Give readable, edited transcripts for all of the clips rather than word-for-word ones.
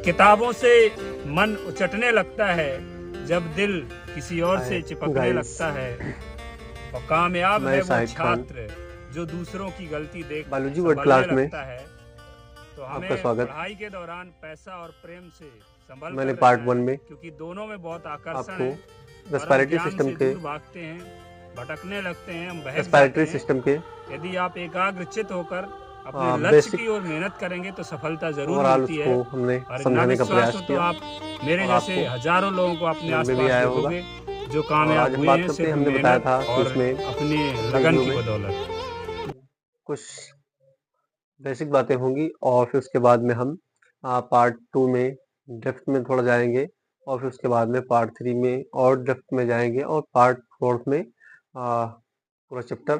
किताबों से मन उचटने लगता है जब दिल किसी और से चिपकने लगता है। और कामयाब मैं है वो शाहिद खान छात्र जो दूसरों की गलती देख बायोलॉजी वर्ड संभलने क्लास में लगता है। तो आपका हमें स्वागत। पढ़ाई के दौरान पैसा और प्रेम से संभल मैंने कर पार्ट रहना 1 है, में क्योंकि दोनों में बहुत आकर्षण आपको है। पर हम रेस्पिरेटरी ज्ञान सिस्टम से के दूर भागते हैं, भटकने लगते हैं, हम बहक जाते रेस्पिरेटरी हैं। सिस्टम के यदि आप एकाग्रचित होकर अपने लक्ष्य बेसिक की ओर मेहनत करेंगे तो सफलता जरूर ओवरऑल मिलती है। उसको हमने और ना समझाने का विश्वास हो प्रयास तो किया आप मेरे और जैसे आपको हजारों लोगों को अपने समझ में भी आसपास आया होगा। देखोगे जो और कामयाब आज हम हुए बात हैं करते सिर्फ हैं, हमने बताया मेहनत था कि और इसमें अपने लगन वीडियो की में बदौलत। कुछ बेसिक बातें होंगी और फिर उसके बाद में हम पार्ट 2 में डेप्थ में थोड़ा जाएंगे और फिर उसके बाद में पार्ट 3 में और डेप्थ में जाएंगे और पार्ट 4 में पूरा चैप्टर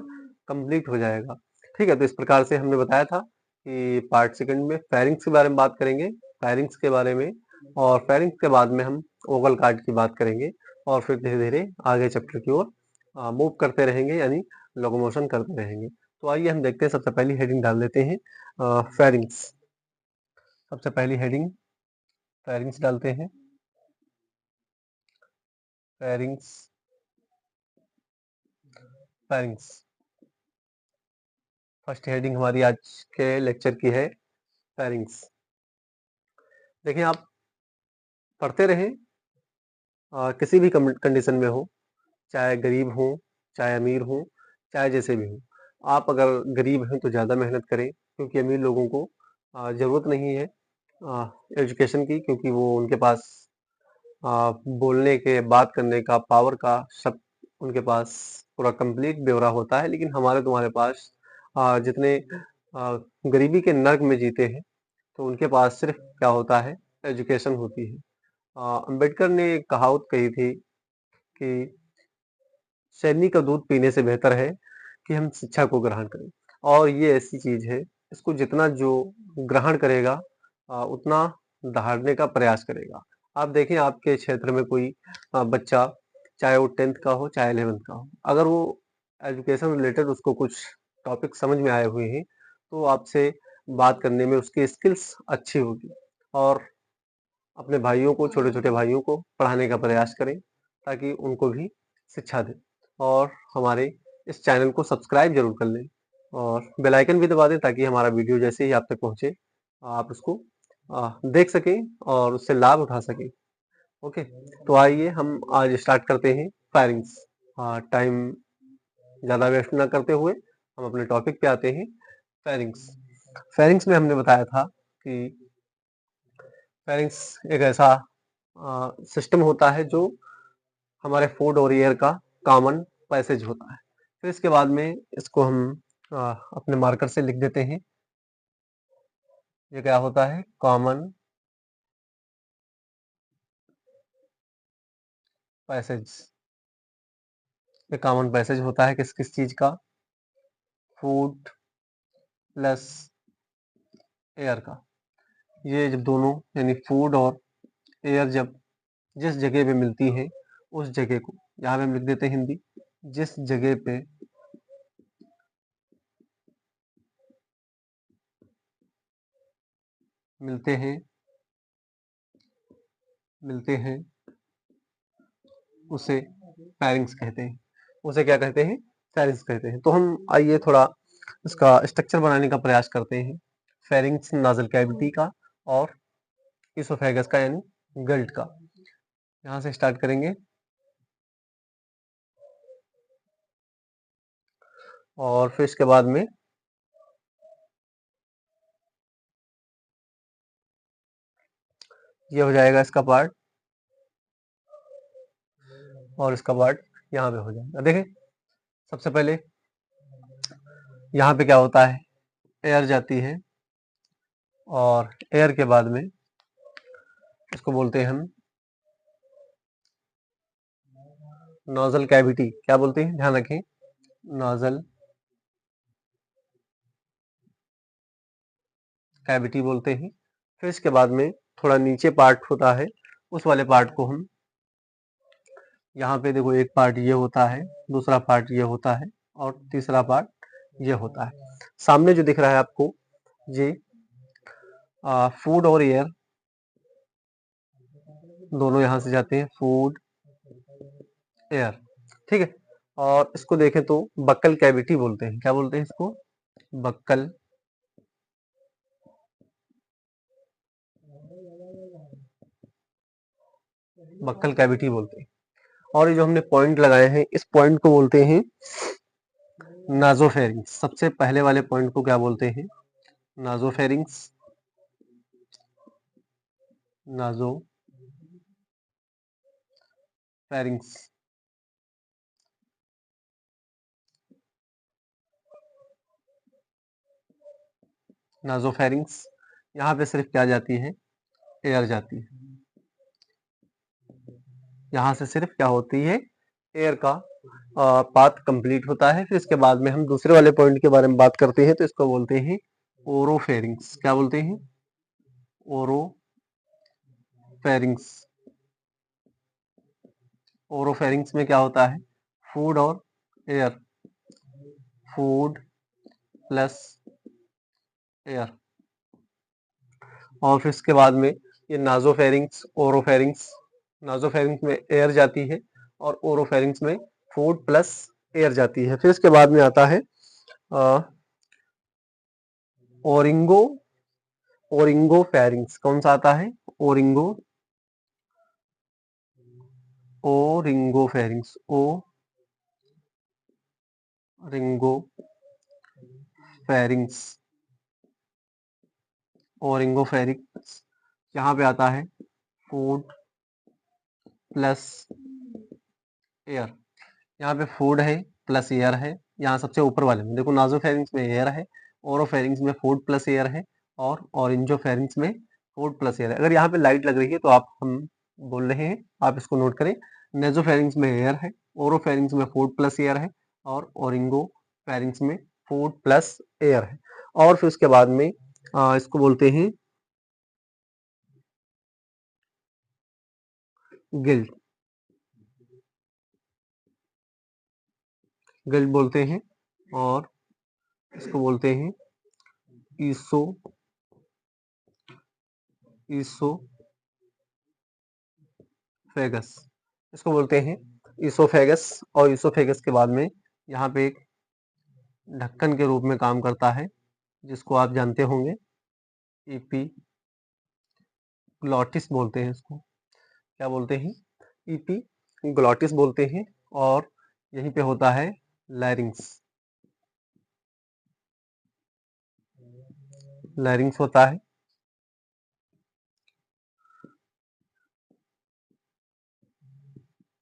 कंप्लीट हो जाएगा। ठीक है, तो इस प्रकार से हमने बताया था कि पार्ट 2 में फेरिंग्स के बारे में बात करेंगे, फेरिंग्स के बारे में, और फेरिंग्स के बाद में हम ओवल कार्ड की बात करेंगे और फिर धीरे धीरे आगे चैप्टर की ओर मूव करते रहेंगे, यानी लोकोमोशन करते रहेंगे। तो आइए हम देखते हैं, सबसे पहली हेडिंग डाल देते हैं फेरिंग्स। सबसे पहली हेडिंग फेरिंग्स डालते हैं। फेरिंग्स फेरिंग्स फर्स्ट हेडिंग हमारी आज के लेक्चर की है फेरिंग्स। देखिए, आप पढ़ते रहें, किसी भी कंडीशन में हो, चाहे गरीब हो, चाहे अमीर हो, चाहे जैसे भी हो। आप अगर गरीब हैं तो ज़्यादा मेहनत करें, क्योंकि अमीर लोगों को ज़रूरत नहीं है एजुकेशन की, क्योंकि वो उनके पास बोलने के, बात करने का, पावर का, सब उनके पास पूरा कंप्लीट ब्यौरा होता है। लेकिन हमारे तुम्हारे पास जितने गरीबी के नर्क में जीते हैं, तो उनके पास सिर्फ क्या होता है, एजुकेशन होती है। अंबेडकर ने एक कहावत कही थी कि शैनी का दूध पीने से बेहतर है कि हम शिक्षा को ग्रहण करें। और ये ऐसी चीज है, इसको जितना जो ग्रहण करेगा उतना दहाड़ने का प्रयास करेगा। आप देखें, आपके क्षेत्र में कोई बच्चा, चाहे वो 10th का हो चाहे 11th का हो, अगर वो एजुकेशन रिलेटेड उसको कुछ टॉपिक समझ में आए हुए हैं, तो आपसे बात करने में उसकी स्किल्स अच्छी होगी। और अपने भाइयों को, छोटे छोटे भाइयों को पढ़ाने का प्रयास करें, ताकि उनको भी शिक्षा दें। और हमारे इस चैनल को सब्सक्राइब जरूर कर लें और बेल आइकन भी दबा दें, ताकि हमारा वीडियो जैसे ही आप तक पहुंचे आप उसको देख सकें और उससे लाभ उठा सकें। ओके, तो आइए हम आज स्टार्ट करते हैं फायरिंग्स। टाइम ज़्यादा वेस्ट ना करते हुए हम अपने टॉपिक पे आते हैं, फायरिंग्स। फायरिंग्स में हमने बताया था कि फायरिंग्स एक ऐसा सिस्टम होता है जो हमारे फूड और एयर का कॉमन पैसेज होता है। फिर इसके बाद में इसको हम अपने मार्कर से लिख देते हैं। ये क्या होता है, कॉमन पैसेज। ये कॉमन पैसेज होता है किस किस चीज का, फूड प्लस एयर का। ये जब दोनों यानी फूड और एयर जब जिस जगह पे मिलती है, उस जगह को यहाँ पे हम लिख देते हैं हिंदी, जिस जगह पे मिलते हैं उसे फायरिंग्स कहते हैं। उसे क्या कहते हैं, फायरिंग्स कहते हैं। तो हम आइए थोड़ा इसका स्ट्रक्चर बनाने का प्रयास करते हैं, फेरिंग्स नाजल कैविटी का और इसोफेगस का, यानी गल्ट का। यहाँ से स्टार्ट करेंगे और फिर इसके बाद में ये हो जाएगा इसका पार्ट, और इसका पार्ट यहाँ पे हो जाएगा। देखें, सबसे पहले यहाँ पे क्या होता है, एयर जाती है और एयर के बाद में इसको बोलते हैं हम नोजल कैविटी। क्या बोलते हैं, ध्यान रखें, नोजल कैविटी बोलते हैं। फिर इसके बाद में थोड़ा नीचे पार्ट होता है, उस वाले पार्ट को हम यहाँ पे देखो, एक पार्ट ये होता है, दूसरा पार्ट ये होता है और तीसरा पार्ट ये होता है। सामने जो दिख रहा है आपको, ये फूड और एयर दोनों यहाँ से जाते हैं, फूड, एयर, ठीक है। और इसको देखें तो बक्कल कैविटी बोलते हैं। क्या बोलते हैं इसको? बक्कल बक्कल कैविटी बोलते हैं। और ये जो हमने पॉइंट लगाए हैं, इस पॉइंट को बोलते हैं नाजोफेरिंग्स। सबसे पहले वाले पॉइंट को क्या बोलते हैं? नाजोफेरिंग्स। नाजोफेरिंग्स। नाजोफेरिंग्स, यहाँ पे सिर्फ क्या जाती है? एयर जाती है। यहाँ से सिर्फ क्या होती है? एयर का पाथ कंप्लीट होता है। फिर इसके बाद में हम दूसरे वाले पॉइंट के बारे में बात करते हैं, तो इसको बोलते हैं ओरोफेरिंग्स। क्या बोलते हैं? ओरोफेरिंग्स। ओरोफेरिंग्स में क्या होता है? फूड और एयर, फूड प्लस एयर। और फिर इसके बाद में ये नाजोफेरिंग्स, ओरोफेरिंग्स, नाजोफेरिंग्स में एयर जाती है और ओरोफेरिंग्स में फूड प्लस एयर जाती है। फिर इसके बाद में आता है ओरिंगो ओरिंगोफेरिंग्स। कौन सा आता है? ओरिंगोफेरिंग्स। ओरिंगोफेरिंग्स यहाँ पे आता है फूड प्लस एयर। यहाँ पे फूड है प्लस एयर है। यहाँ सबसे ऊपर वाले में देखो, नाजोफेरिंग्स में एयर है, ओरोफेरिंग्स में फूड प्लस एयर है, और ऑरेंजोफेरिंग्स में फूड प्लस एयर है। अगर यहाँ पे लाइट लग रही है तो हम बोल रहे हैं, आप इसको नोट करें। नेजोफेरिंग्स में एयर है, ओरोफेरिंग्स में फूड प्लस एयर है, और ओरिंगोफेरिंग्स में फूड प्लस एयर है। और फिर उसके बाद में इसको बोलते हैं गिल्ड। गिल्ड बोलते हैं। और इसको बोलते हैं ईसोफेगस। इसको बोलते हैं ईसोफेगस। और ईसोफेगस के बाद में यहाँ पे एक ढक्कन के रूप में काम करता है, जिसको आप जानते होंगे, एपीग्लॉटिस बोलते हैं इसको। क्या बोलते हैं? एपीग्लॉटिस बोलते हैं। और यहीं पे होता है लैरिंग्स। लैरिंग्स होता है।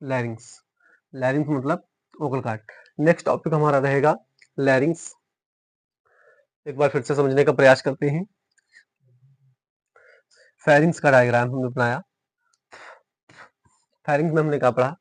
लैरिंग्स। लैरिंग्स मतलब वोकल कॉर्ड। नेक्स्ट टॉपिक हमारा रहेगा लैरिंग्स। एक बार फिर से समझने का प्रयास करते हैं। फेरिंग्स का डायग्राम हमने बनाया। फेरिंग्स में हमने क्या पढ़ा?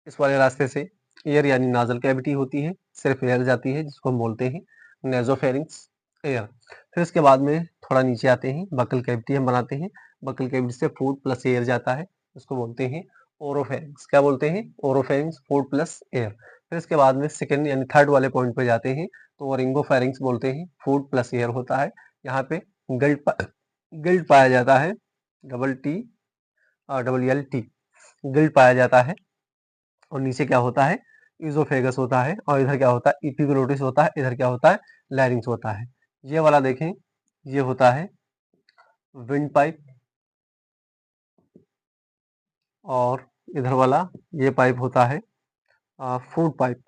इस वाले रास्ते से एयर यानी नाजल कैविटी होती है, सिर्फ एयर जाती है, जिसको हम बोलते हैं नेजोफेरिंग्स, एयर। फिर इसके बाद में थोड़ा नीचे आते हैं, बकल कैविटी हम बनाते हैं। बकल कैविटी से फूड प्लस एयर जाता है, उसको बोलते हैं ओरोफेरिंग्स। क्या बोलते हैं? Oropharynx, food plus air. फिर इसके बाद में सेकेंड यानी थर्ड वाले पॉइंट पे जाते हैं, तो ओरिंगोफेरिंग्स बोलते हैं, फूड प्लस एयर होता है। यहाँ पे गिल्ड पाया जाता है, डबल टी और डबल एल टी, गिल्ड पाया जाता है। और नीचे क्या होता है? इजोफेगस होता है। और इधर क्या होता है? एपिग्लोटिस होता है। इधर क्या होता है? लैरिंग्स होता है। ये वाला देखें, ये होता है विंड पाइप। और इधर वाला ये पाइप होता है food pipe.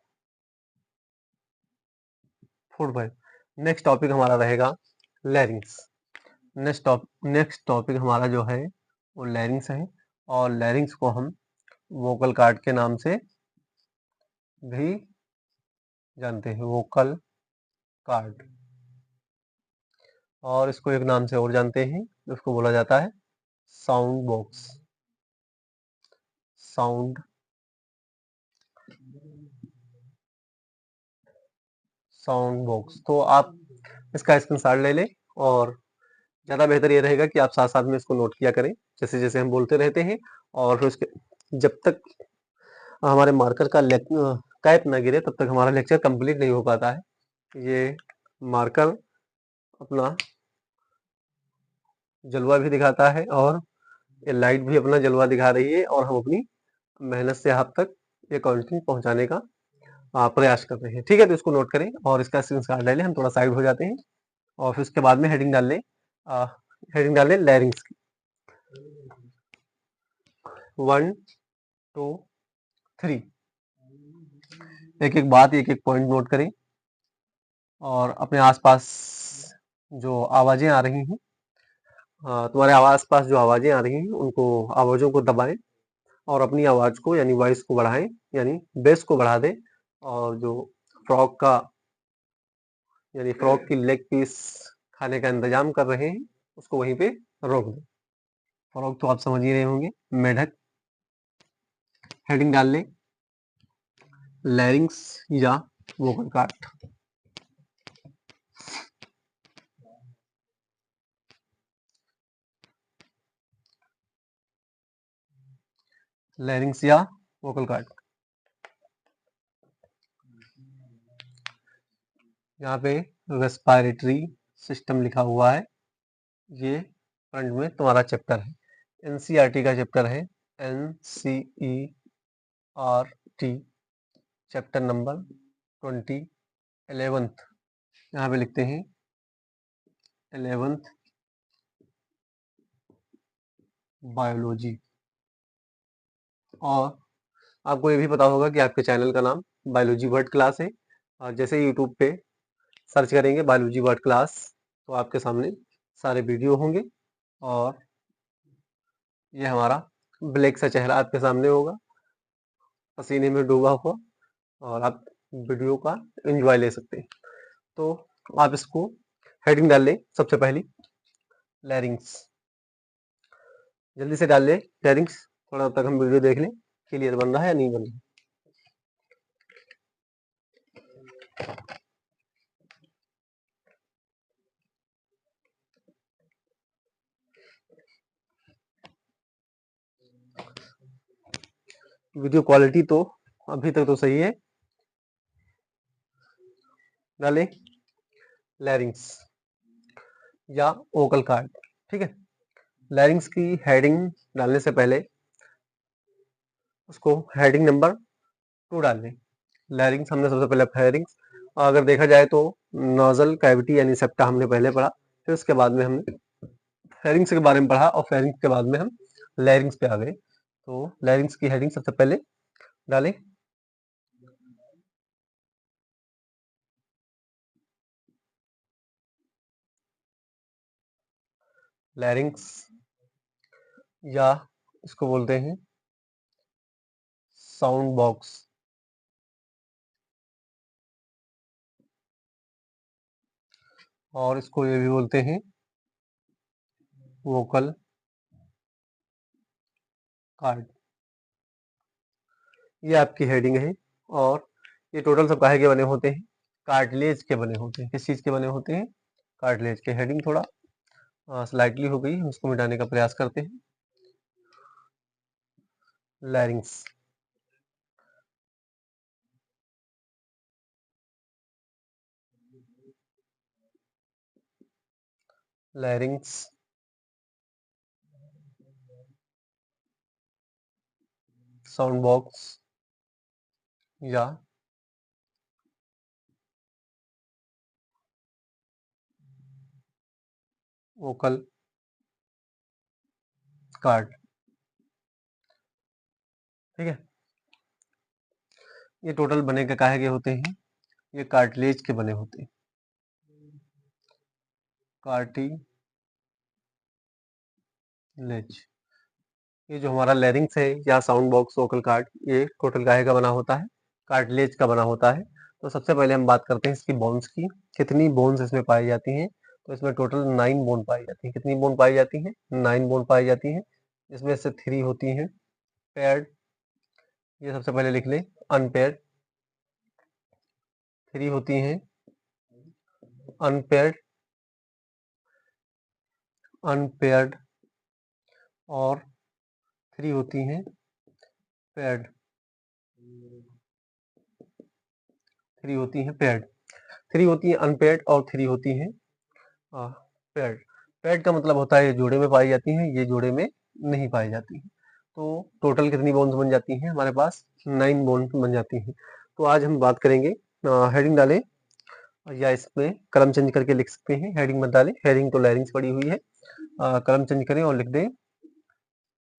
Food pipe. Next topic हमारा रहेगा लैरिंग्स। नेक्स्ट टॉपिक हमारा जो है वो लैरिंग्स है। और लैरिंग्स को हम वोकल कॉर्ड के नाम से भी जानते हैं, वोकल कॉर्ड। और इसको एक नाम से और जानते हैं, उसको बोला जाता है साउंड बॉक्स। Sound box. तो आप इसका स्क्रीनशॉट ले लें, और ज़्यादा बेहतर ये रहेगा कि आप साथ साथ में इसको नोट किया करें, जैसे जैसे हम बोलते रहते हैं। और फिर उसके जब तक हमारे मार्कर का कैप ना गिरे, तब तक हमारा लेक्चर कंप्लीट नहीं हो पाता है। ये मार्कर अपना जलवा भी दिखाता है, और ये लाइट भी अपना जलवा दिखा रही है और हम अपनी मेहनत से आप तक ये कंटेंट पहुंचाने का प्रयास कर रहे हैं। ठीक है, तो इसको नोट करें और इसका स्क्रीनशॉट ले लें। हम थोड़ा साइड हो जाते हैं और फिर उसके बाद में हेडिंग डाल लें, हेडिंग डाल लें लैरिंग्स की। 1 2 3 एक एक बात, एक एक पॉइंट नोट करें और अपने आसपास जो आवाजें आ रही हैं, तुम्हारे आसपास जो आवाजें आ रही हैं उनको, आवाजों को दबाएं और अपनी आवाज को यानी वॉइस को बढ़ाएं, यानी बेस को बढ़ा दें और जो फ्रॉग का यानी फ्रॉग की लेग पीस खाने का इंतजाम कर रहे हैं उसको वहीं पे रोक दें। फ्रॉग तो आप समझ ही रहे होंगे, मेढक। हेडिंग डाल लें लैरिंग्स या वोकल कॉर्ड। लैरिंग्स या वोकल कॉर्ड। यहाँ पे रेस्पिरेटरी सिस्टम लिखा हुआ है। ये फ्रंट में तुम्हारा चैप्टर है, एनसीईआरटी का चैप्टर है, एनसीईआरटी चैप्टर नंबर 20 11th। यहाँ पे लिखते हैं 11th बायोलॉजी। और आपको ये भी पता होगा कि आपके चैनल का नाम बायोलॉजी वर्ड क्लास है। और जैसे यूट्यूब पे सर्च करेंगे बायोलॉजी वर्ड क्लास तो आपके सामने सारे वीडियो होंगे और ये हमारा ब्लैक सा चेहरा आपके सामने होगा, पसीने में डूबा हुआ, और आप वीडियो का एंजॉय ले सकते हैं। तो आप इसको हेडिंग डाल लें सबसे पहली लैरिंग्स। जल्दी से डाल लें लैरिंग्स, थोड़ा तक हम वीडियो देख लें क्लियर बन रहा है या नहीं बन रहा। वीडियो क्वालिटी तो अभी तक तो सही है। डालें लैरिंग्स या वोकल कॉर्ड। ठीक है, लैरिंग्स की हेडिंग डालने से पहले उसको हेडिंग नंबर 2 डाल लें। लैरिंग्स हमने सबसे पहले फेरिंग्स, अगर देखा जाए तो नोजल कैविटी यानी सेप्टा हमने पहले पढ़ा, फिर उसके बाद में हमने फेरिंग्स के बारे में पढ़ा और फेरिंग्स के बाद में हम लैरिंग्स पे आ गए। तो लैरिंग्स की हेडिंग सबसे पहले डालें लैरिंग्स या इसको बोलते हैं साउंड बॉक्स। और इसको ये भी बोलते हैं वोकल कॉर्ड। ये आपकी हेडिंग है और ये टोटल सब काहे के बने होते हैं, कार्टिलेज के बने होते हैं। किस चीज के बने होते हैं, कार्टिलेज के। हेडिंग थोड़ा स्लाइटली हो गई, हम इसको मिटाने का प्रयास करते हैं। लैरिंग्स लैरिंग्स साउंड बॉक्स या वोकल कॉर्ड। ठीक है, ये टोटल बने के काहे के होते हैं, ये कार्टिलेज के बने होते हैं। कार्टिलेज, ये जो हमारा लैरिंग्स है या साउंड बॉक्स वोकल कॉर्ड, ये टोटल काहे का बना होता है, कार्टिलेज का बना होता है। तो सबसे पहले हम बात करते हैं इसकी बोन्स की, कितनी बोन्स इसमें पाई जाती हैं। तो इसमें टोटल 9 बोन पाई जाती हैं। कितनी बोन पाई जाती हैं, 9 बोन पाई जाती हैं। इसमें से 3 होती हैं पेयर्ड, ये सबसे पहले लिख लें, अनपेयर्ड। 3 होती हैं अनपेयर्ड, अनपेयर्ड, और 3 होती हैं पेयर्ड, 3 होती हैं पेयर्ड। 3 होती हैं अनपेयर्ड और 3 होती हैं पेयर्ड। पेयर्ड का मतलब होता है ये जोड़े में पाई जाती हैं, ये जोड़े में नहीं पाई जाती है। तो टोटल कितनी बोन्स बन जाती हैं हमारे पास? 9 बोन्स बन जाती हैं। तो आज हम बात करेंगे, हेडिंग डालें या इसमें कलम चेंज करके लिख सकते हैं, हेडिंग मत डालें, हेडिंग तो लैरिंग्स पड़ी हुई है। कलम चेंज करें और लिख दें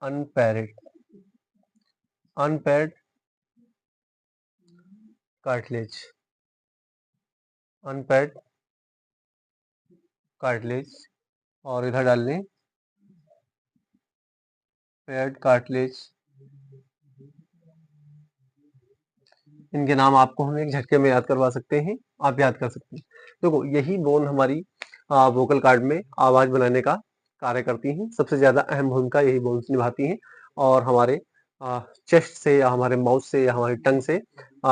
अनपैरेड, अनपैर्ड कार्टिलेज, अनपैर्ड कार्टिलेज, और इधर डाल लें पैर्ड कार्टिलेज। इनके नाम आपको हम एक झटके में याद करवा सकते हैं, आप याद कर सकते हैं। देखो यही बोन हमारी वोकल कार्ड में आवाज बनाने का कार्य करती हैं, सबसे ज्यादा अहम भूमिका यही बोन्स निभाती हैं। और हमारे चेस्ट से या हमारे माउथ से या हमारी टंग से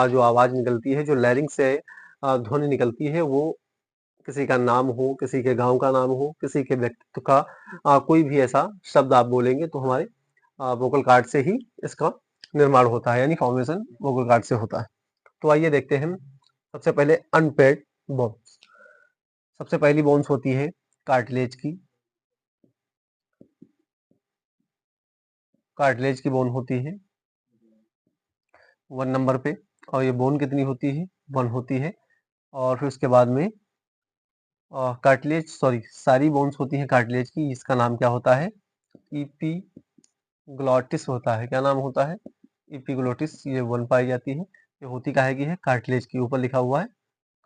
जो आवाज निकलती है, जो लैरिंग से ध्वनि निकलती है, वो किसी का नाम हो, किसी के गांव का नाम हो, किसी के व्यक्तित्व का कोई भी ऐसा शब्द आप बोलेंगे तो हमारे वोकल कार्ड से ही इसका निर्माण होता है, यानी फॉर्मेशन वोकल कार्ड से होता है। तो आइए देखते हैं सबसे पहले अनपेड बोन्स। सबसे पहली बोन्स होती है कार्टिलेज की, कार्टिलेज की बोन होती है 1 नंबर पे, और ये बोन कितनी होती है? 1 होती है। और फिर उसके बाद में कार्टिलेज, सॉरी, सारी बोन्स होती हैं कार्टिलेज की, इसका नाम क्या होता है? इपीग्लॉटिस होता है। क्या नाम होता है? इपीग्लॉटिस। ये 1 पाई जाती है। ये होती काहे की है? कार्टिलेज की, ऊपर लिखा हुआ है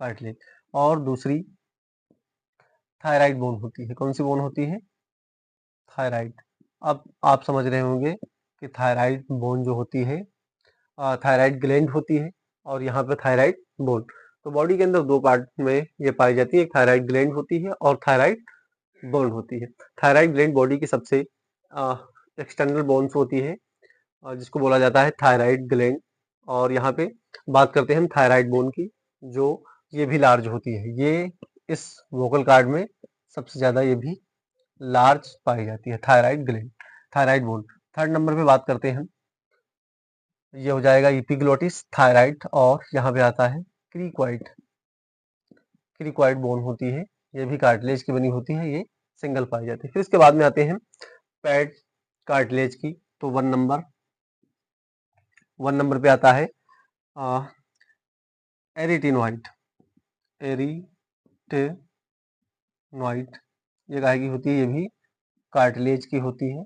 कार्टिलेज। और दूसरी थायराइड बोन होती है। कौन सी बोन होती है? थायराइड। अब आप समझ रहे होंगे कि थायराइड बोन जो होती है, थायराइड ग्लैंड होती है, और यहाँ पे थायराइड बोन। तो बॉडी के अंदर 2 पार्ट में ये पाई जाती है, एक थायराइड ग्लैंड होती है और थायराइड बोन होती है। थायराइड ग्लैंड बॉडी की सबसे एक्सटर्नल बोन्स होती है, जिसको बोला जाता है थायराइड ग्लैंड। और यहाँ पे बात करते हैं हम थायराइड बोन की, जो ये भी लार्ज होती है। ये इस वोकल कार्ड में सबसे ज्यादा ये भी लार्ज पाई जाती है, thyroid gland, thyroid bone. 3rd number पे बात करते हैं हम, ये हो जाएगा इपीग्लोटिस, थायराइड, और यहाँ पे आता है क्रीक्वाइड। क्रीक्वाइड बोन होती है, ये भी कार्टिलेज की बनी होती है, ये सिंगल पाई जाती है। फिर इसके बाद में आते हैं पैड कार्टिलेज की। तो 1 नंबर पे आता है एरिटिनोइड, एरिटिनोइड। ये काहे की होती है? ये भी कार्टिलेज की होती है,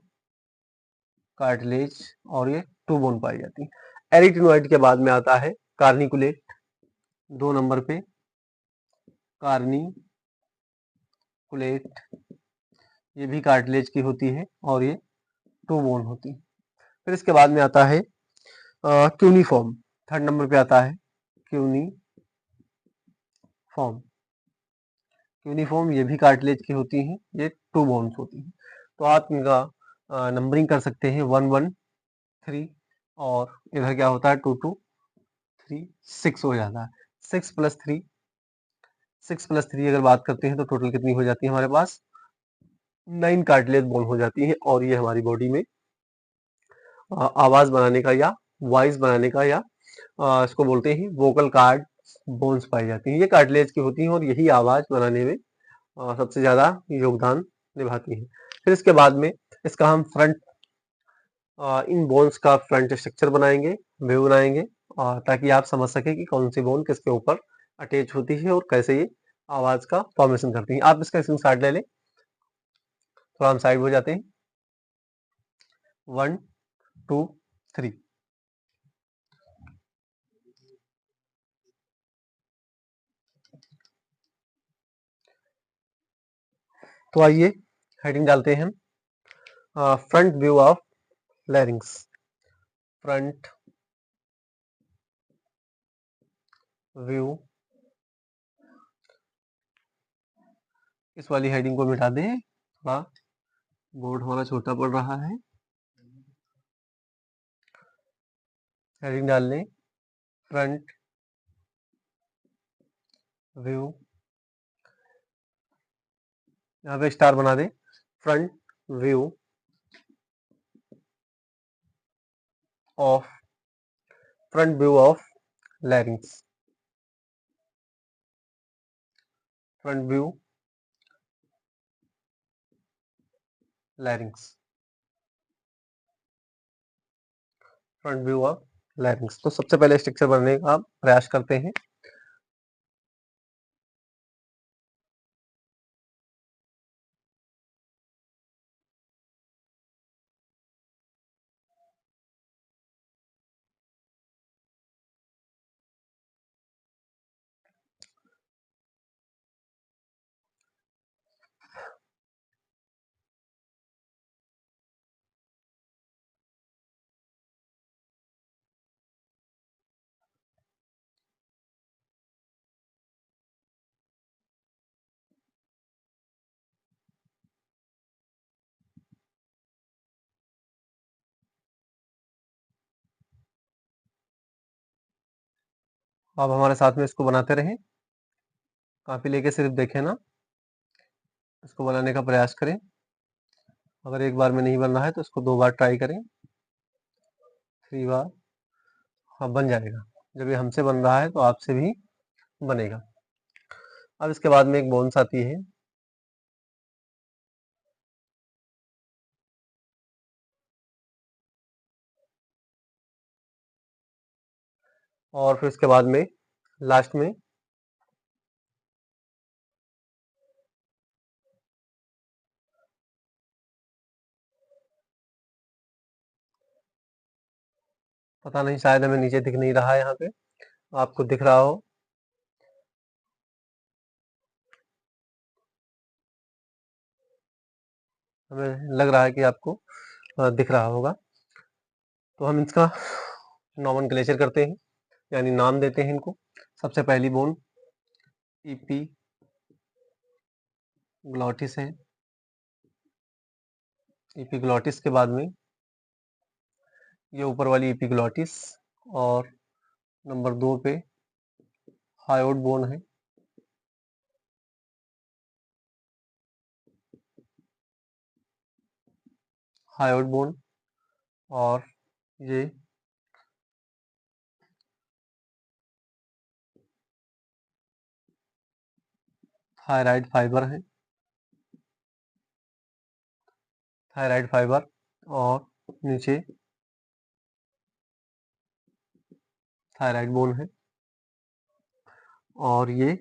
कार्टिलेज, और ये 2 बोन पाई जाती है। एरिटिनोइड के बाद में आता है कार्निकुलेट, 2 नंबर पे कार्निकुलेट, ये भी कार्टिलेज की होती है और ये 2 बोन होती है। फिर इसके बाद में आता है क्यूनिफॉर्म, 3rd नंबर पे आता है क्यूनिफॉर्म। यूनिफॉर्म ये भी कार्टिलेज की होती हैं, ये 2 बोन्स होती हैं। तो आप इनका नंबरिंग कर सकते हैं 1 1 3, और इधर क्या होता है 2 2 3 6 हो जाता है। 6 प्लस 3, 6 प्लस 3 अगर बात करते हैं तो टोटल कितनी हो जाती है हमारे पास? 9 कार्टिलेज बोन हो जाती है। और ये हमारी बॉडी में आवाज बनाने का या वॉइस बनाने का या इसको बोलते हैं वोकल कार्ड बोन्स पाई जाती हैं। ये कार्टिलेज की होती हैं और यही आवाज बनाने में सबसे ज्यादा योगदान निभाती है। फिर इसके बाद में इसका हम फ्रंट, इन बोन्स का फ्रंट स्ट्रक्चर बनाएंगे, व्यू बनाएंगे, ताकि आप समझ सके कि कौन सी बोन किसके ऊपर अटैच होती है और कैसे ये आवाज का फॉर्मेशन करती है। आप इसका स्क्रीनशॉट ले लें। थोड़ा हम साइड हो जाते हैं। 1 2 3। तो आइए हेडिंग डालते हैं हम, front view of लैरिंग्स। Front view, इस वाली हेडिंग को मिटा दें, थोड़ा बोर्ड हमारा छोटा पड़ रहा है। हेडिंग डाल लें फ्रंट व्यू, यहाँ पे स्टार बना दें, front view of, front view of लैरिंग्स, front view लैरिंग्स। Front view of लैरिंग्स। तो सबसे पहले स्ट्रक्चर बनाने का प्रयास करते हैं। आप हमारे साथ में इसको बनाते रहें, कॉपी लेके सिर्फ देखें ना, इसको बनाने का प्रयास करें। अगर एक बार में नहीं बन रहा है तो इसको 2 बार ट्राई करें, 3 बार, हाँ बन जाएगा। जब ये हमसे बन रहा है तो आपसे भी बनेगा। अब इसके बाद में एक बोन्स आती है, और फिर उसके बाद में लास्ट में पता नहीं, शायद हमें नीचे दिख नहीं रहा है, यहाँ पे आपको दिख रहा हो। हमें लग रहा है कि आपको दिख रहा होगा। तो हम इसका नॉमेनक्लेचर करते हैं, यानी नाम देते हैं इनको। सबसे पहली बोन एपिग्लॉटिस है। एपिग्लॉटिस के बाद में ये ऊपर वाली एपिग्लॉटिस, और नंबर 2 पे हायोड बोन है। हायोड बोन, और ये थायराइड फाइबर है। थायराइड फाइबर, और नीचे थायराइड बोन है, और ये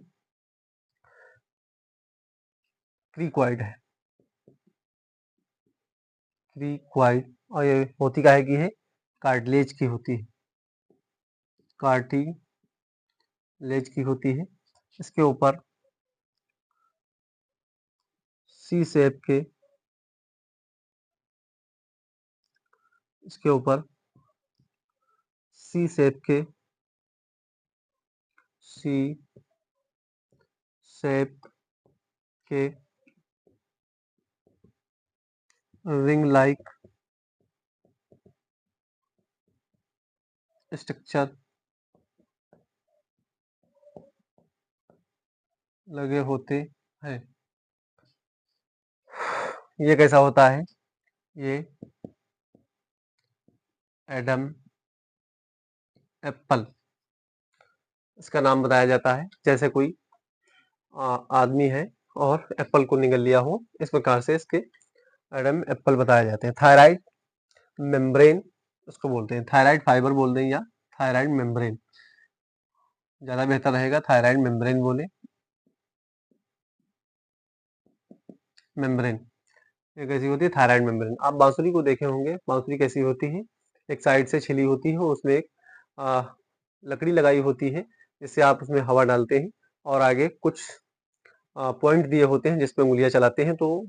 क्रीक्वाइड है। क्रीक्वाइड, और ये होती क्या है कि है कार्टिलेज की होती है, कार्टिलेज की होती है। इसके ऊपर सी शेप के, इसके ऊपर सी शेप के, सी शेप के रिंग लाइक स्ट्रक्चर लगे होते हैं। ये कैसा होता है? ये एडम एप्पल, इसका नाम बताया जाता है। जैसे कोई आदमी है और एप्पल को निगल लिया हो, इस प्रकार से इसके एडम एप्पल बताए जाते हैं। थायराइड मेम्ब्रेन उसको बोलते हैं, थायराइड फाइबर बोल दें या थायराइड मेम्ब्रेन, ज्यादा बेहतर रहेगा थायराइड मेम्ब्रेन बोले। मेम्ब्रेन ये कैसी होती है? Thyroid membrane. आप बांसुरी को देखे होंगे, बांसुरी कैसी होती है? एक साइड से छिली होती है, उसमें एक आ, लकड़ी लगाई होती है, जिससे आप उसमें हवा डालते हैं, और आगे कुछ पॉइंट दिए होते हैं जिसपे उंगलियां चलाते हैं, तो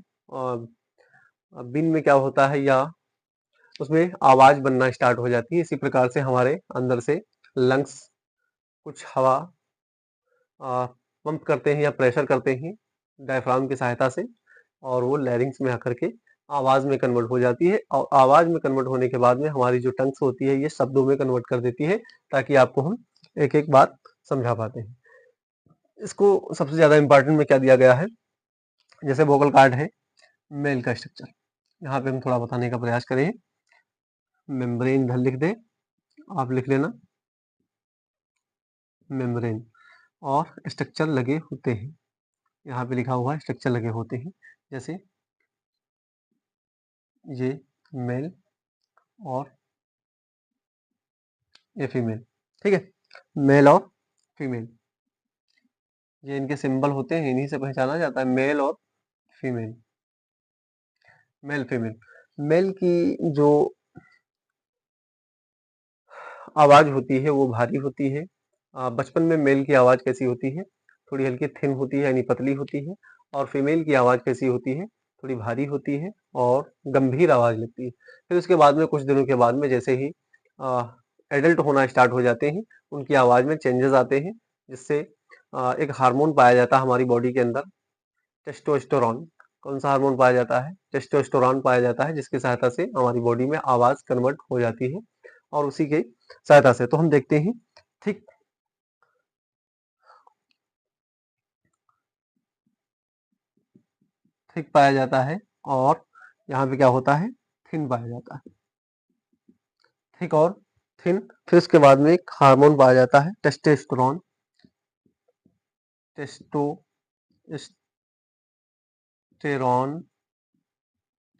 बिन में क्या होता है, या उसमें आवाज बनना स्टार्ट हो जाती है। इसी प्रकार से हमारे अंदर से लंग्स कुछ हवा पंप करते हैं या प्रेशर करते हैं डायफ्राम की सहायता से, और वो लैरिंग्स में आकर के आवाज में कन्वर्ट हो जाती है, और आवाज में कन्वर्ट होने के बाद में हमारी जो टंग्स होती है ये शब्दों में कन्वर्ट कर देती है, ताकि आपको हम एक एक बात समझा पाते हैं। इसको सबसे ज्यादा इंपॉर्टेंट में क्या दिया गया है? जैसे वोकल कार्ड है, मेल का स्ट्रक्चर, यहाँ पे हम थोड़ा बताने का प्रयास करें। मेम्ब्रेन इधर लिख दे, आप लिख लेना मेम्ब्रेन, और स्ट्रक्चर लगे होते हैं, यहाँ पे लिखा हुआ है स्ट्रक्चर लगे होते हैं। जैसे ये मेल और ये फीमेल, ठीक है, मेल और फीमेल, ये इनके सिंबल होते हैं, इन्हीं से पहचाना जाता है मेल और फीमेल। मेल फीमेल, मेल की जो आवाज होती है वो भारी होती है। बचपन में मेल की आवाज कैसी होती है, थोड़ी हल्की थिन होती है यानी पतली होती है, और फीमेल की आवाज कैसी होती है, थोड़ी भारी होती है और गंभीर आवाज लगती है। फिर उसके बाद में कुछ दिनों के बाद में जैसे ही एडल्ट होना स्टार्ट हो जाते हैं, उनकी आवाज में चेंजेस आते हैं, जिससे एक हार्मोन पाया जाता है हमारी बॉडी के अंदर, टेस्टोस्टेरोन। कौन सा हार्मोन पाया जाता है, टेस्टोस्टेरोन पाया जाता है, जिसकी सहायता से हमारी बॉडी में आवाज कन्वर्ट हो जाती है, और उसी के सहायता से तो हम देखते हैं थिक थिक पाया जाता है, और यहाँ पे क्या होता है, थिन पाया जाता है, थिक और थिन। फिर उसके बाद में एक हार्मोन पाया जाता है टेस्टोस्टेरोन, टेस्टोस्टेरोन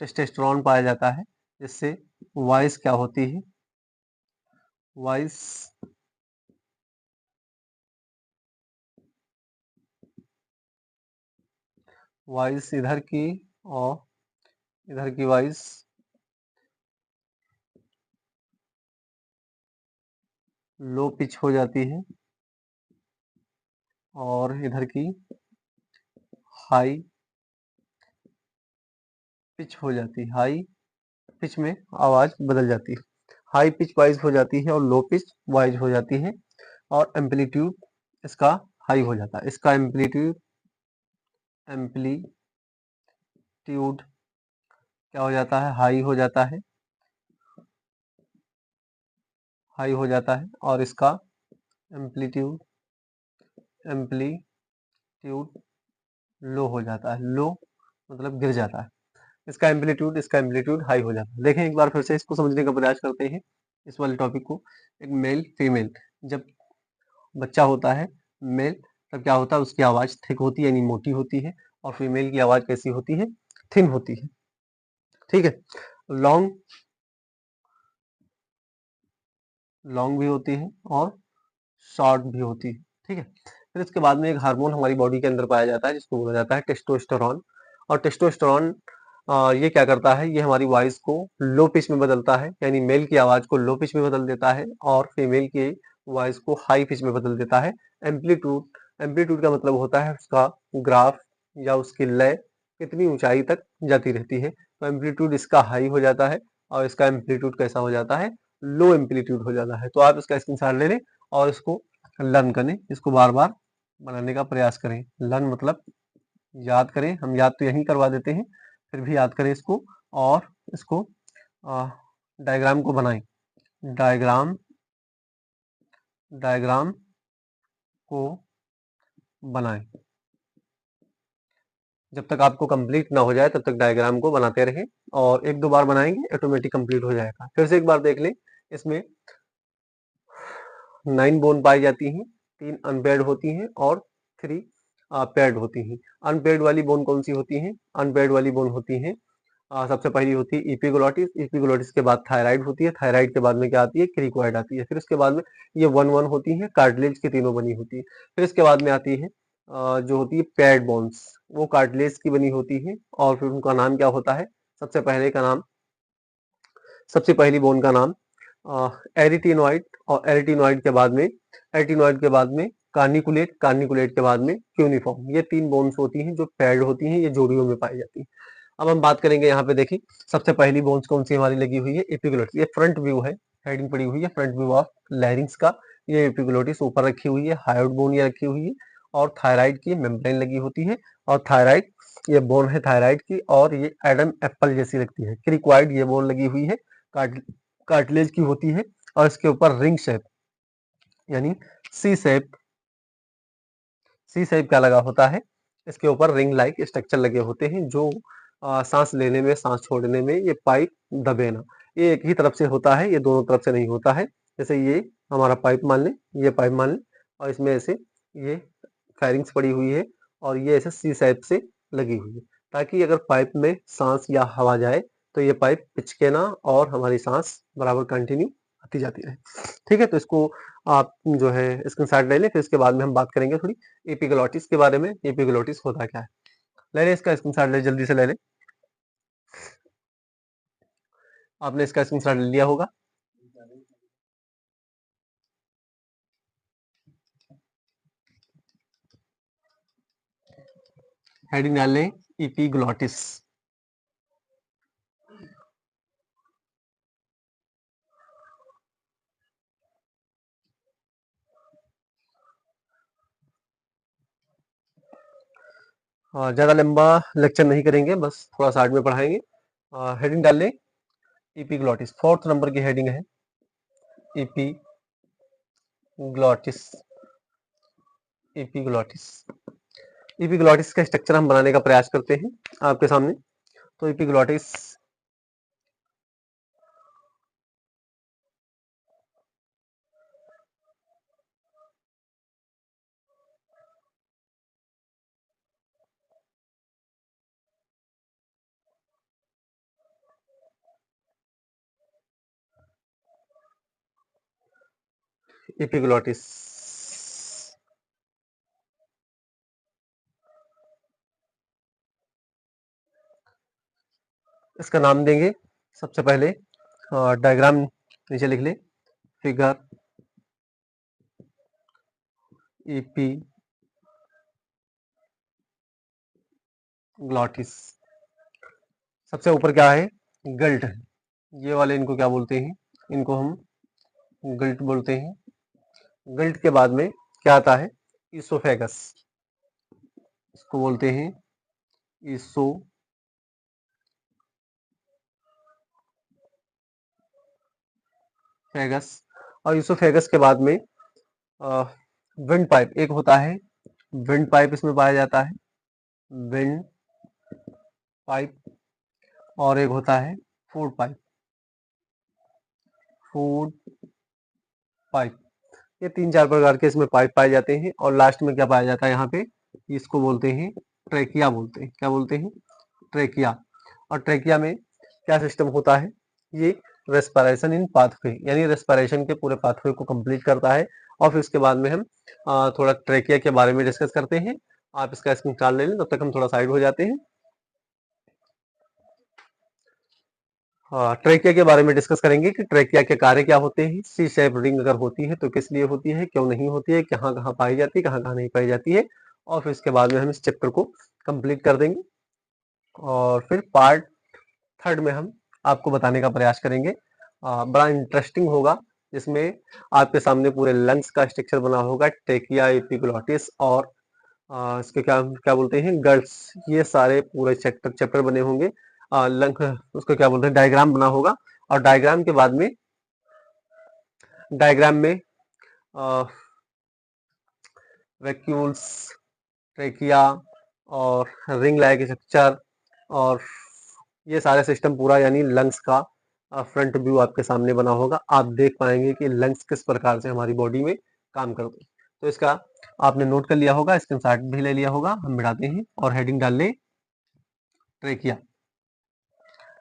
टेस्टोस्टेरोन पाया जाता है, जिससे वॉइस क्या होती है, वॉइस वॉइस इधर की और इधर की वॉइस लो पिच हो जाती है, और इधर की हाई पिच हो जाती है, हाई पिच में आवाज बदल जाती है, हाई पिच वाइज हो जाती है और लो पिच वाइज हो जाती है, और एम्पलीट्यूड इसका हाई हो जाता है, इसका एम्पलीट्यूड क्या हो जाता है, हाई हो जाता है, हाई हो जाता है, और इसका एम्पलीट्यूड एम्पलीट्यूड लो हो जाता है, लो मतलब गिर जाता है, इसका एम्पलीट्यूड हाई हो जाता है। देखें एक बार फिर से इसको समझने का प्रयास करते हैं, इस वाले टॉपिक को। एक मेल फीमेल, जब बच्चा होता है मेल, तब क्या होता है, उसकी आवाज थिक होती है यानी मोटी होती है, और फीमेल की आवाज कैसी होती है, थिन होती है, ठीक है। लॉन्ग लॉन्ग भी होती है और शॉर्ट भी होती है, ठीक है। फिर इसके बाद में एक हार्मोन हमारी बॉडी के अंदर पाया जाता है, जिसको बोला जाता है टेस्टोस्टेरोन। और टेस्टोस्टेरोन ये क्या करता है, ये हमारी वॉइस को लो पिच में बदलता है, यानी मेल की आवाज को लो पिच में बदल देता है, और फीमेल की वॉइस को हाई पिच में बदल देता है। एम्पलीट्यूड का मतलब होता है उसका ग्राफ या उसकी लय कितनी ऊंचाई तक जाती रहती है, तो एम्पलीट्यूड इसका हाई हो जाता है, और इसका एम्पलीट्यूड कैसा हो जाता है, लो एम्पलीट्यूड हो जाता है। तो आप इसका स्क्रीनशॉट ले लें और इसको लर्न करें, इसको बार बार बनाने का प्रयास करें। लर्न मतलब याद करें, हम याद तो यहीं करवा देते हैं, फिर भी याद करें इसको, और इसको डायग्राम को बनाएं, डायग्राम डायग्राम को बनाएं। जब तक आपको कंप्लीट ना हो जाए तब तक डायग्राम को बनाते रहें, और एक दो बार बनाएंगे ऑटोमेटिक कंप्लीट हो जाएगा। फिर से एक बार देख लें, इसमें 9 बोन पाई जाती हैं, 3 अनपेयर्ड होती हैं और 3 पेयर्ड होती हैं। अनपेयर्ड वाली बोन कौन सी होती हैं, अनपेयर्ड वाली बोन होती हैं, सबसे पहली होती है इपिग्लोटिस के बाद थायराइड होती है, थायराइड के बाद में क्या आती है, क्रिकोइड आती है। फिर उसके बाद में ये 1 होती है, कार्टिलेज की तीनों बनी होती है। फिर इसके बाद में आती है जो होती है पेयर्ड बोन्स, वो कार्टिलेज की बनी होती है, और फिर उनका नाम क्या होता है, सबसे पहली बोन का नाम एरिटिनॉइड, और एरिटिनॉइड के बाद में कार्निकुलेट के बाद में क्यूनिफॉर्म। ये 3 बोन्स होती हैं जो पेयर्ड होती हैं, ये जोड़ियों में पाई जाती हैं। अब हम बात करेंगे, यहाँ पे देखिए सबसे पहली बोन्स कौन सी हमारी लगी हुई है, एपिग्लोटिस। ये फ्रंट व्यू है, हेडिंग पड़ी हुई है फ्रंट व्यू ऑफ लैरिंक्स का। ये एपिग्लोटिस ऊपर रखी हुई है, हायोइड बोन ये रखी हुई है, और थायराइड की मेम्ब्रेन लगी होती है, और थायराइड ये बोन है थायराइड की, और ये एडम एप्पल जैसी लगती है। क्रिक्वाइड ये बोन लगी हुई है, कार्टिलेज की होती है, और इसके ऊपर रिंग शेप यानी सी शेप क्या लगा होता है, इसके ऊपर रिंग लाइक स्ट्रक्चर लगे होते हैं, जो सांस लेने में सांस छोड़ने में ये पाइप दबे ना। ये एक ही तरफ से होता है, ये दोनों तरफ से नहीं होता है। जैसे ये हमारा पाइप मान लें, ये पाइप मान लें, और इसमें ऐसे ये फायरिंग्स पड़ी हुई है, और ये ऐसे सी शेप से लगी हुई है, ताकि अगर पाइप में सांस या हवा जाए तो ये पाइप पिचके ना, और हमारी सांस बराबर कंटिन्यू आती जाती रहे। ठीक है, तो इसको आप जो है स्क्रीनशॉट ले लें, फिर इसके बाद में हम बात करेंगे थोड़ी एपिग्लोटिस के बारे में। एपिग्लोटिस होता क्या है, ले लें इसका स्क्रीनशॉट, ले जल्दी से ले लें। आपने इसका स्क्रीनशॉट ले लिया होगा। हेडिंग डाल लें एपिग्लोटिस। ज़्यादा लंबा लेक्चर नहीं करेंगे, बस थोड़ा सा में पढ़ाएंगे। हेडिंग डाल लें एपिग्लोटिस, 4th नंबर की हेडिंग है एपिग्लोटिस। एपिग्लोटिस एपिग्लोटिस का स्ट्रक्चर हम बनाने का प्रयास करते हैं आपके सामने। तो एपिग्लोटिस एपिग्लोटिस इसका नाम देंगे सबसे पहले, डायग्राम नीचे लिख ले, फिगर एपिग्लोटिस। सबसे ऊपर क्या है, गल्ट है, ये वाले इनको क्या बोलते हैं, इनको हम गल्ट बोलते हैं। गल्ट के बाद में क्या आता है, इसोफेगस, इसको बोलते हैं इसोफेगस। और इसोफेगस के बाद में विंड पाइप एक होता है, विंड पाइप इसमें पाया जाता है, विंड पाइप। और एक होता है फूड पाइप, फूड पाइप। ये 3-4 प्रकार के इसमें पाइप पाए जाते हैं। और लास्ट में क्या पाया जाता है यहाँ पे, इसको बोलते हैं ट्रेकिया बोलते हैं। क्या बोलते हैं, ट्रेकिया। और ट्रेकिया में क्या सिस्टम होता है, ये रेस्पिरेशन इन पाथवे, यानी रेस्पिरेशन के पूरे पाथवे को कंप्लीट करता है। और फिर उसके बाद में हम थोड़ा ट्रेकिया के बारे में डिस्कस करते हैं। आप इसका स्क्रीनशॉट ले लें, तब तक हम थोड़ा साइड हो जाते हैं। ट्रेकिया के बारे में डिस्कस करेंगे कि ट्रेकिया के कार्य क्या होते हैं, सी शेप रिंग अगर होती है तो किस लिए होती है, क्यों नहीं होती है, कहाँ कहाँ पाई जाती है, कहाँ कहाँ नहीं पाई जाती है। और फिर इसके बाद में हम इस चैप्टर को कंप्लीट कर देंगे। और फिर पार्ट 3rd में हम आपको बताने का प्रयास करेंगे। बड़ा इंटरेस्टिंग होगा, जिसमें आपके सामने पूरे लंग्स का स्ट्रक्चर बना होगा, ट्रेकिया, एपिग्लोटिस और इसके क्या क्या बोलते हैं, गट्स। ये सारे पूरे चैप्टर बने होंगे। लंग उसको क्या बोलते हैं, डायग्राम बना होगा। और डायग्राम के बाद में, डायग्राम में वैक्यूल्स, ट्रेकिया और रिंग लाइक स्ट्रक्चर और ये सारे सिस्टम पूरा, यानी लंग्स का फ्रंट व्यू आपके सामने बना होगा। आप देख पाएंगे कि लंग्स किस प्रकार से हमारी बॉडी में काम करते हैं। तो इसका आपने नोट कर लिया होगा, स्क्रीनशॉट भी ले लिया होगा। हम मिटाते हैं और हेडिंग डाल लें ट्रेकिया।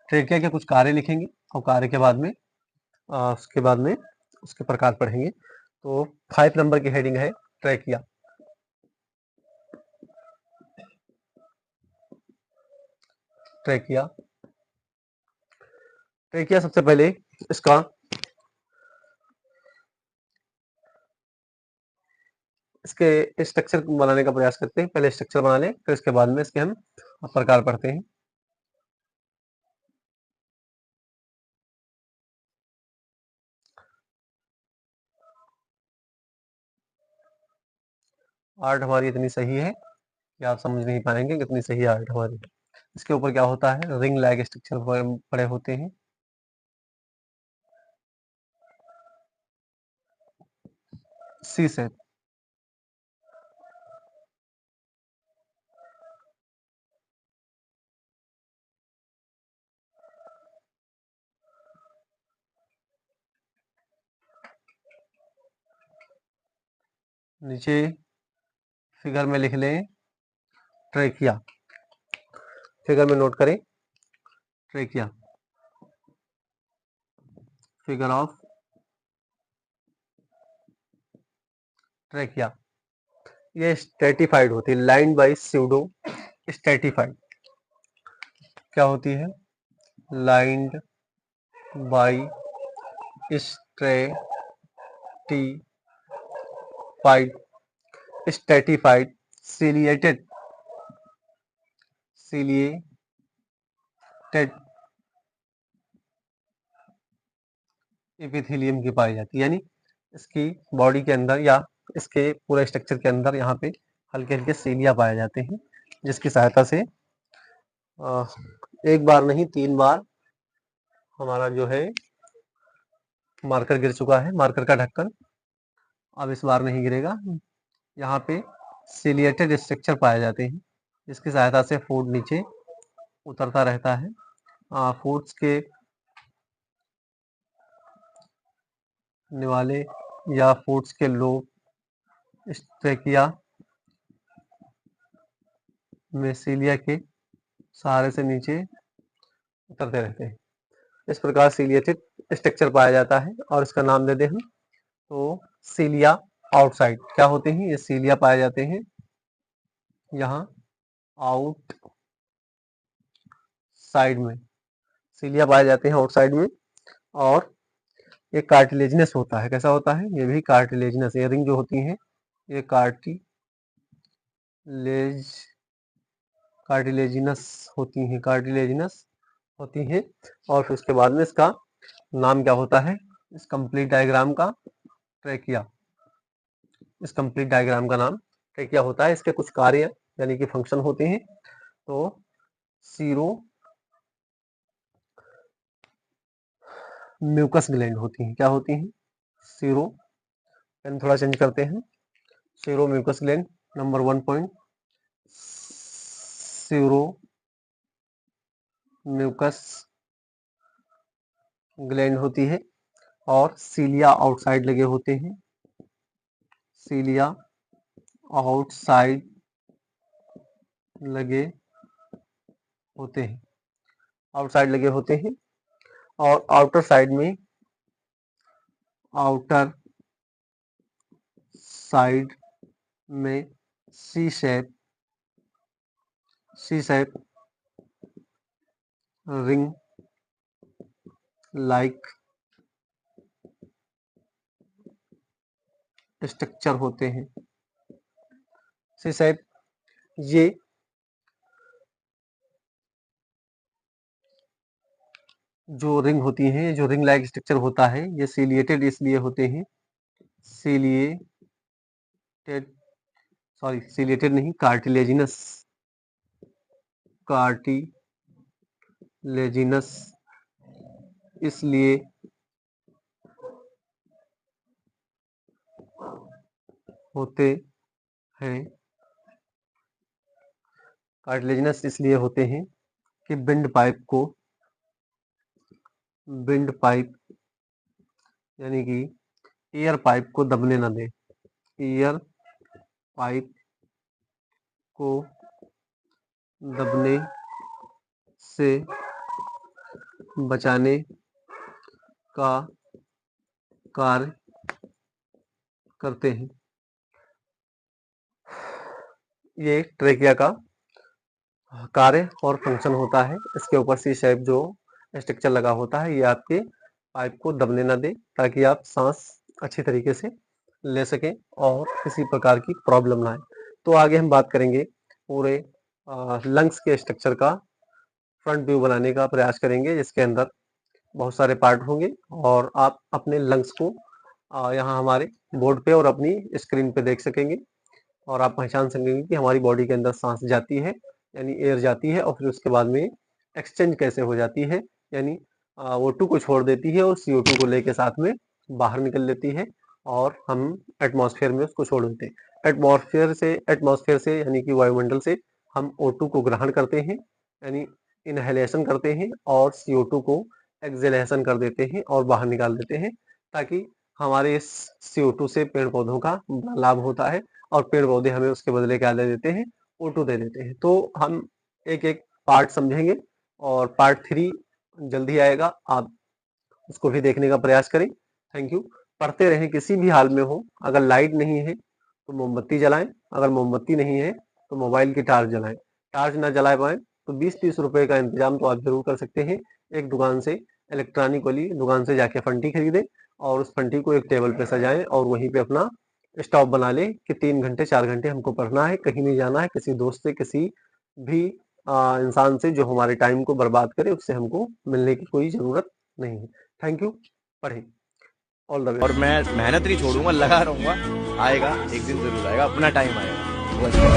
ट्रेकिया के कुछ कार्य लिखेंगे और कार्य के बाद में उसके बाद में उसके प्रकार पढ़ेंगे। तो 5 नंबर की हेडिंग है ट्रेकिया। ट्रेकिया ट्रेकिया सबसे पहले इसका इसके स्ट्रक्चर बनाने का प्रयास करते हैं। पहले स्ट्रक्चर बना लें, फिर इसके बाद में इसके हम प्रकार पढ़ते हैं। आर्ट हमारी इतनी सही है कि आप समझ नहीं पाएंगे कितनी सही आर्ट हमारी। इसके ऊपर क्या होता है, रिंग लाइक स्ट्रक्चर पड़े होते हैं। सी शेप, नीचे फिगर में लिख लें ट्रेकिया। फिगर में नोट करें ट्रेकिया, फिगर ऑफ ट्रेकिया, ये स्ट्रेटिफाइड होती है, लाइंड बाई स्यूडो स्ट्रेटिफाइड। क्या होती है? Lined by stratified ciliated epithelium की पाई जाती है, यानी इसकी बॉडी के अंदर या इसके पूरे स्ट्रक्चर के अंदर यहाँ पे हल्के हल्के सीलिया पाए जाते हैं, जिसकी सहायता से एक बार नहीं 3 बार हमारा जो है मार्कर गिर चुका है, मार्कर का ढक्कन अब इस बार नहीं गिरेगा। यहाँ पे सीलिएटेड स्ट्रक्चर पाए जाते हैं, जिसकी सहायता से फूड नीचे उतरता रहता है। फूड्स के निवाले या फूड्स के लोब ट्रेकिया में सीलिया के सहारे से नीचे उतरते रहते हैं। इस प्रकार सीलिएटेड स्ट्रक्चर पाया जाता है और इसका नाम दे दें हम तो सीलिया आउटसाइड। क्या होते हैं ये? सीलिया पाए जाते हैं यहाँ आउट साइड में, सीलिया पाए जाते हैं आउटसाइड में, और ये कार्टिलेजिनस होता है। कैसा होता है? ये भी कार्टिलेजिनस, ये रिंग जो होती हैं ये कार्टिलेजिनस होती हैं। और फिर उसके बाद में इसका नाम क्या होता है? इस कंप्लीट डायग्राम का ट्रेकिया, इस कंप्लीट डायग्राम का नाम ट्रेकिया होता है। इसके कुछ कार्य यानी कि फंक्शन होते हैं। तो सीरो म्यूकस ग्लैंड होती हैं। क्या होती हैं? सीरो, पेन थोड़ा चेंज करते हैं, seromucous gland number 1 point, seromucous gland होती है और सीलिया आउटसाइड लगे होते हैं, सीलिया आउटसाइड लगे होते हैं, आउटसाइड लगे होते हैं। और आउटर साइड में सी शेप रिंग लाइक स्ट्रक्चर होते हैं। सी शेप, ये जो रिंग होती हैं, जो रिंग लाइक स्ट्रक्चर होता है, ये सीलिएटेड इसलिए होते हैं, सीलिएटेड नहीं, कार्टिलेजिनस इसलिए होते हैं, कार्टिलेजिनस इसलिए होते हैं कि विंड पाइप यानी कि एयर पाइप को दबने न दे, एयर पाइप को दबने से बचाने का कार्य करते हैं। ये ट्रेकिया का कार्य और फंक्शन होता है। इसके ऊपर सी शेप जो स्ट्रक्चर लगा होता है, ये आपके पाइप को दबने ना दे, ताकि आप सांस अच्छी तरीके से ले सकें और किसी प्रकार की प्रॉब्लम ना आए। तो आगे हम बात करेंगे पूरे लंग्स के स्ट्रक्चर का फ्रंट व्यू बनाने का प्रयास करेंगे, जिसके अंदर बहुत सारे पार्ट होंगे और आप अपने लंग्स को यहाँ हमारे बोर्ड पे और अपनी स्क्रीन पे देख सकेंगे और आप पहचान सकेंगे कि हमारी बॉडी के अंदर सांस जाती है, यानी एयर जाती है, और फिर उसके बाद में एक्सचेंज कैसे हो जाती है, यानी O2 को छोड़ देती है और CO2 को लेके साथ में बाहर निकल लेती है और हम एटमॉस्फेयर में उसको छोड़ देते हैं। एटमॉस्फेयर से यानी कि वायुमंडल से हम O2 को ग्रहण करते हैं, यानी इनहेलेशन करते हैं, और CO2 को एक्सहेलेशन कर देते हैं और बाहर निकाल देते हैं, ताकि हमारे इस CO2 से पेड़ पौधों का बड़ा लाभ होता है और पेड़ पौधे हमें उसके बदले क्या दे देते हैं? O2 दे देते हैं। तो हम एक एक पार्ट समझेंगे और पार्ट 3 जल्दी आएगा, आप उसको भी देखने का प्रयास करें। Thank you. पढ़ते रहें, किसी भी हाल में हो, अगर लाइट नहीं है तो मोमबत्ती जलाएं, अगर मोमबत्ती नहीं है तो मोबाइल की टार्च जलाएं। टार्च ना जला पाएँ तो 20-30 रुपए का इंतजाम तो आप ज़रूर कर सकते हैं। एक दुकान से, इलेक्ट्रॉनिक वाली दुकान से जाके फंटी खरीदें और उस फंटी को एक टेबल पे सजाएँ और वहीं पे अपना स्टॉप बना लें कि 3 घंटे 4 घंटे हमको पढ़ना है, कहीं नहीं जाना है, किसी दोस्त से, किसी भी इंसान से जो हमारे टाइम को बर्बाद करे, उससे हमको मिलने की कोई ज़रूरत नहीं है। Thank you. पढ़ें। ऑल द और बेस्ट। मैं मेहनत नहीं छोड़ूंगा, लगा रहूंगा। आएगा एक दिन, जरूर आएगा, अपना टाइम आएगा। वो अच्छा